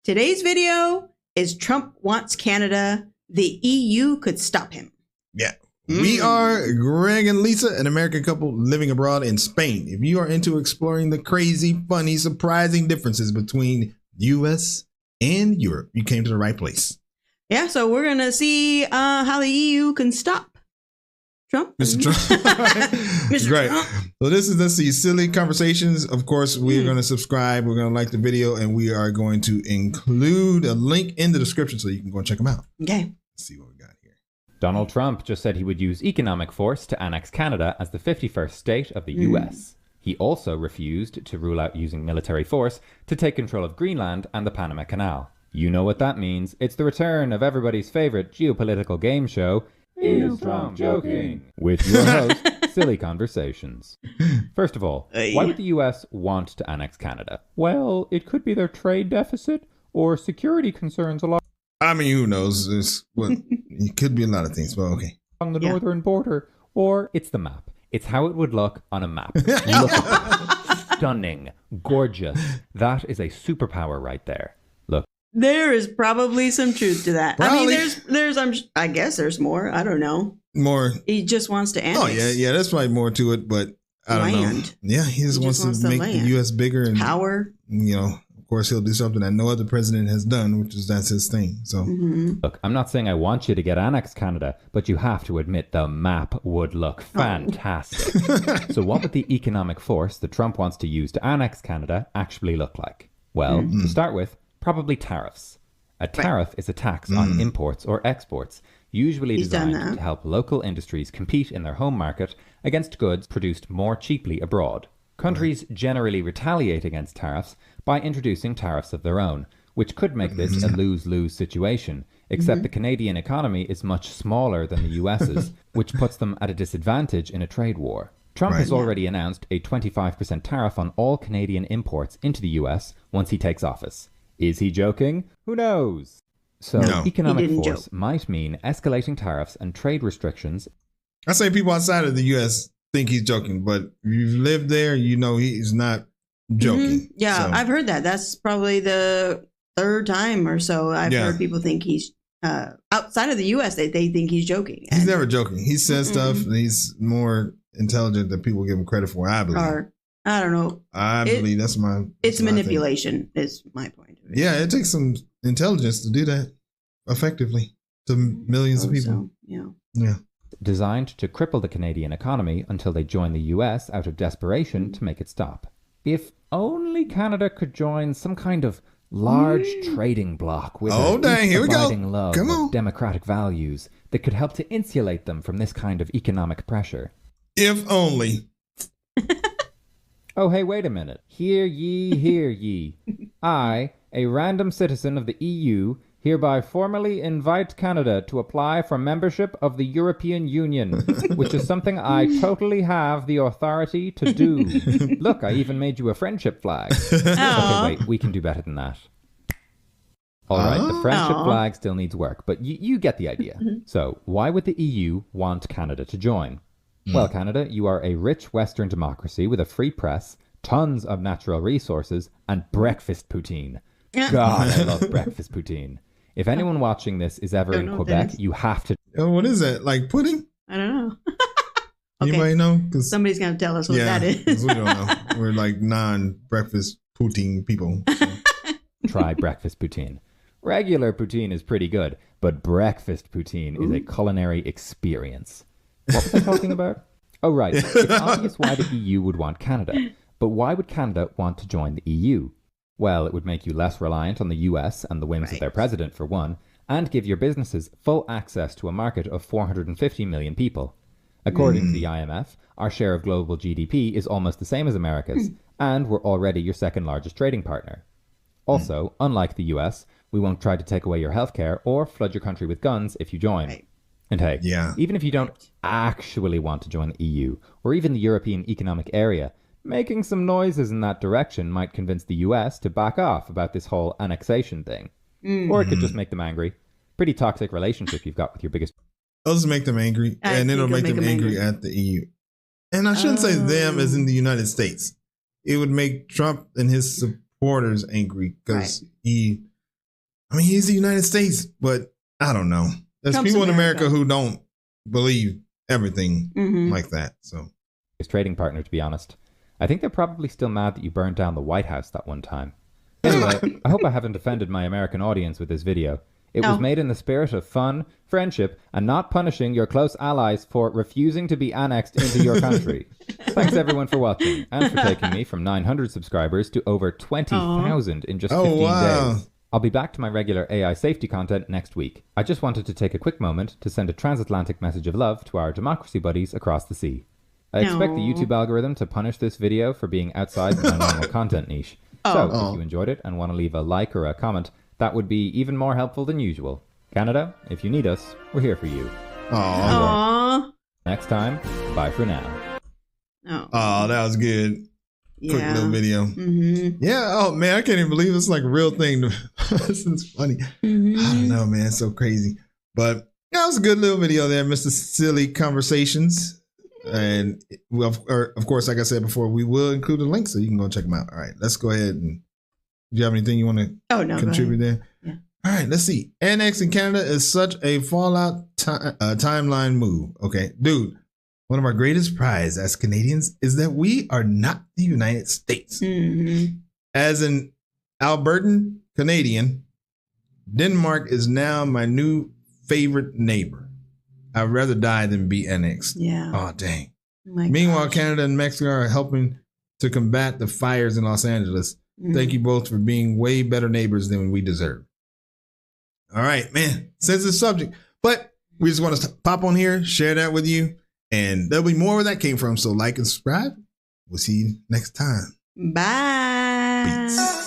Today's video is Trump wants Canada. The EU could stop him. Yeah. We are Greg and Lisa, an American couple living abroad in Spain. If you are into exploring the crazy, funny, surprising differences between U.S. and Europe, you came to the right place. Yeah, so we're going to see how the EU can stop Trump. Mr. Trump. Mr. Right. Trump. So this is the Silly Conversations. Of course, we're going to subscribe. We're going to like the video, and we are going to include a link in the description so you can go and check them out. Okay. Let's see what we got here. Donald Trump just said he would use economic force to annex Canada as the 51st state of the US. He also refused to rule out using military force to take control of Greenland and the Panama Canal. You know what that means. It's the return of everybody's favorite geopolitical game show, Is Trump Joking? With your host, Silly Conversations. First of all, why would the US want to annex Canada? Well, it could be their trade deficit or security concerns along I mean, who knows? It could be a lot of things, but okay. the northern border, or it's the map. It's how it would look on a map. Look at that. Stunning, gorgeous. That is a superpower right there. Look. There is probably some truth to that. Probably. I mean, I guess there's more. I don't know. More. He just wants to annex. Oh, yeah. There's probably more to it, but I don't know. Yeah, he just wants to make the U.S. bigger and power. You know, of course, he'll do something that no other president has done, that's his thing. So, Look, I'm not saying I want you to get annexed Canada, but you have to admit the map would look fantastic. So what would the economic force that Trump wants to use to annex Canada actually look like? Well, to start with, probably tariffs. A tariff is a tax on imports or exports, usually designed to help local industries compete in their home market against goods produced more cheaply abroad. Countries generally retaliate against tariffs by introducing tariffs of their own, which could make this a lose-lose situation, except the Canadian economy is much smaller than the US's, which puts them at a disadvantage in a trade war. Trump has already announced a 25% tariff on all Canadian imports into the US once he takes office. Is he joking? Who knows? So economic force might mean escalating tariffs and trade restrictions. I say people outside of the U.S. think he's joking, but if you've lived there, you know he's not joking. Yeah, so. I've heard that. That's probably the third time or so I've heard people think he's outside of the U.S. They think he's joking. He's never joking. He says stuff, and he's more intelligent than people give him credit for. I believe. Or, I don't know. I believe that's my. It's manipulation. Is my point. Yeah, it takes some intelligence to do that effectively to millions of people. So. Yeah. Designed to cripple the Canadian economy until they join the US out of desperation to make it stop. If only Canada could join some kind of large trading bloc with abiding love of democratic values that could help to insulate them from this kind of economic pressure. If only. Oh, hey, wait a minute. Hear ye, hear ye. I, a random citizen of the EU, hereby formally invite Canada to apply for membership of the European Union, which is something I totally have the authority to do. Look, I even made you a friendship flag. Okay, wait, we can do better than that. All right, the friendship flag still needs work, but you get the idea. So, why would the EU want Canada to join? Well, Canada, you are a rich Western democracy with a free press, tons of natural resources, and breakfast poutine. God, I love breakfast poutine. If anyone watching this is ever in Quebec, you have to... Oh, what is that? Like pudding? I don't know. Anybody know? Somebody's going to tell us what that is. We don't know. We're like non-breakfast poutine people. So. Try breakfast poutine. Regular poutine is pretty good, but breakfast poutine is a culinary experience. What was I talking about? Oh, right. It's obvious why the EU would want Canada. But why would Canada want to join the EU? Well, it would make you less reliant on the US and the whims of their president, for one, and give your businesses full access to a market of 450 million people. According to the IMF, our share of global GDP is almost the same as America's, and we're already your second largest trading partner. Also, unlike the US, we won't try to take away your healthcare or flood your country with guns if you join. And hey, even if you don't actually want to join the EU, or even the European Economic Area, making some noises in that direction might convince the US to back off about this whole annexation thing. Or it could just make them angry. Pretty toxic relationship you've got with your biggest... It'll just make them angry, and it'll make them angry at the EU. And I shouldn't say them as in the United States. It would make Trump and his supporters angry because he I mean, he's the United States, but I don't know. There's Trump's people in America America who don't believe everything like that. So his trading partner, to be honest. I think they're probably still mad that you burned down the White House that one time. Anyway, I hope I haven't offended my American audience with this video. It was made in the spirit of fun, friendship, and not punishing your close allies for refusing to be annexed into your country. Thanks everyone for watching and for taking me from 900 subscribers to over 20,000 in just 15 days. I'll be back to my regular AI safety content next week. I just wanted to take a quick moment to send a transatlantic message of love to our democracy buddies across the sea. I expect the YouTube algorithm to punish this video for being outside my normal content niche. So, if you enjoyed it and want to leave a like or a comment, that would be even more helpful than usual. Canada, if you need us, we're here for you. Aww. Next time, bye for now. Oh, that was good. Yeah. Quick little video. Yeah. Oh man, I can't even believe it's like a real thing. This is funny. I don't know, man. It's so crazy. But that was a good little video there, Mr. Silly Conversations. And of course, like I said before, we will include a link so you can go check them out. All right, let's go ahead. And do you have anything you want to contribute there? Yeah. All right, let's see. Annexing Canada is such a fallout timeline move. Okay, dude. One of our greatest prides as Canadians is that we are not the United States. As an Albertan Canadian, Denmark is now my new favorite neighbor. I'd rather die than be annexed. Yeah. Oh, dang. Meanwhile, Canada and Mexico are helping to combat the fires in Los Angeles. Thank you both for being way better neighbors than we deserve. All right, man. Sensitive subject. But we just want to pop on here, share that with you. And there'll be more where that came from. So like and subscribe. We'll see you next time. Bye. Peace.